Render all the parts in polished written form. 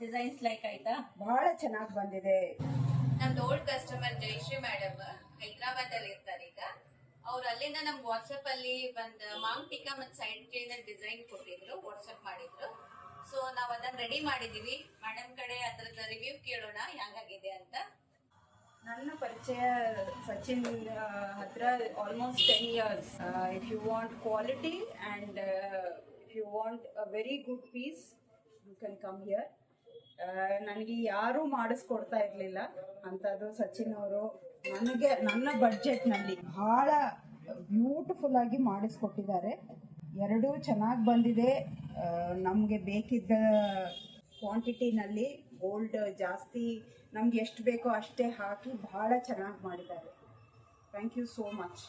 Designs like ಆಯ್ತಾ? ಬಹಳ ಚೆನ್ನಾಗಿ ಬಂದಿದೆ. ನಮ್ದು old customer Jayashree madam Hyderabad ಅಲ್ಲಿ ಇರ್ತಾರೆ ಈಗ. ಅವ್ರು ಅಲ್ಲಿಂದ ನಮ್ಗೆ ವಾಟ್ಸ್ಆಪ್ ಅಲ್ಲಿ ಒಂದು ಮಾಂಗ್ ಟಿಕಾ ಮತ್ತು ಸೈಡ್ ಚೈನ್ ಡಿಸೈನ್ ಕೊಟ್ಟಿದ್ರು, ವಾಟ್ಸ್ಆಪ್ ಮಾಡಿದ್ರು. ಸೊ ನಾವ್ ಅದನ್ನ ರೆಡಿ ಮಾಡಿದೀವಿ. ಮೇಡಮ್ ಕಡೆ ಅದ್ರದ ರಿವ್ಯೂ ಕೇಳೋಣ ಹ್ಯಾಂಗಾಗಿದೆ ಅಂತ. ನನ್ನ ಪರಿಚಯ ಸಚಿನ್ ಹತ್ರ almost 10 years. If you want quality and if you want a very good piece you can come here. ನನಗೆ ಯಾರೂ ಮಾಡಿಸ್ಕೊಡ್ತಾ ಇರಲಿಲ್ಲ ಅಂಥದ್ದು ಸಚಿನ್ ಅವರು ನನಗೆ ನನ್ನ ಬಡ್ಜೆಟ್ನಲ್ಲಿ ಭಾಳ ಬ್ಯೂಟಿಫುಲ್ ಆಗಿ ಮಾಡಿಸ್ಕೊಟ್ಟಿದ್ದಾರೆ. ಎರಡೂ ಚೆನ್ನಾಗಿ ಬಂದಿದೆ. ನಮಗೆ ಬೇಕಿದ್ದ ಕ್ವಾಂಟಿಟಿನಲ್ಲಿ ಗೋಲ್ಡ್ ಜಾಸ್ತಿ ನಮ್ಗೆ ಎಷ್ಟು ಬೇಕೋ ಅಷ್ಟೇ ಹಾಕಿ ಭಾಳ ಚೆನ್ನಾಗಿ ಮಾಡಿದ್ದಾರೆ. Thank you so much.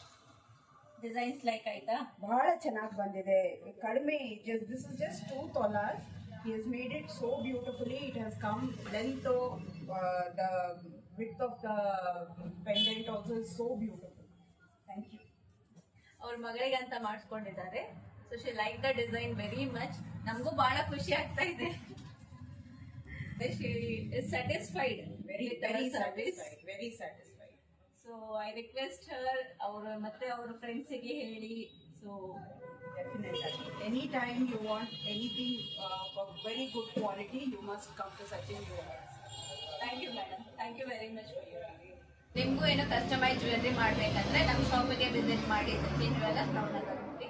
Designs like ಆಯ್ತಾ? ಭಾಳ ಚೆನ್ನಾಗಿ ಬಂದಿದೆ. ಕಡಿಮೆ this is just 2 tolas. He has made it so beautifully. It has come length of the width of the pendant also is so beautiful. Thank you. ಅವ್ರ ಮಗಳಿಗೆ ಅಂತ ಮಾಡಿಸ್ಕೊಂಡಿದ್ದಾರೆ. So she like the design very much. ನಮಗೂ ಬಹಳ ಖುಷಿ ಆಗ್ತಾ ಇದೆ. She is satisfied Very satisfied. So I request her ಅವರು ಮತ್ತೆ ಅವ್ರ ಫ್ರೆಂಡ್ಸಿಗೆ ಹೇಳಿ. So Definitely. Anytime you want anything of very good quality, you must come to Sachin Jewelers. Thank you madam. Thank you very much for your review. ನಿಮಗೂ ಏನೋ customise jewellery ಮಾಡಬೇಕಂದ್ರೆ ನಮ್ಮ ಶಾಪಿಗೆ ವಿಸಿಟ್ ಮಾಡಿ, ಸಚಿನ್ ಜ್ಯುವೆಲ್ಲರ್ಸ್ ನವನಗರದಲ್ಲಿ.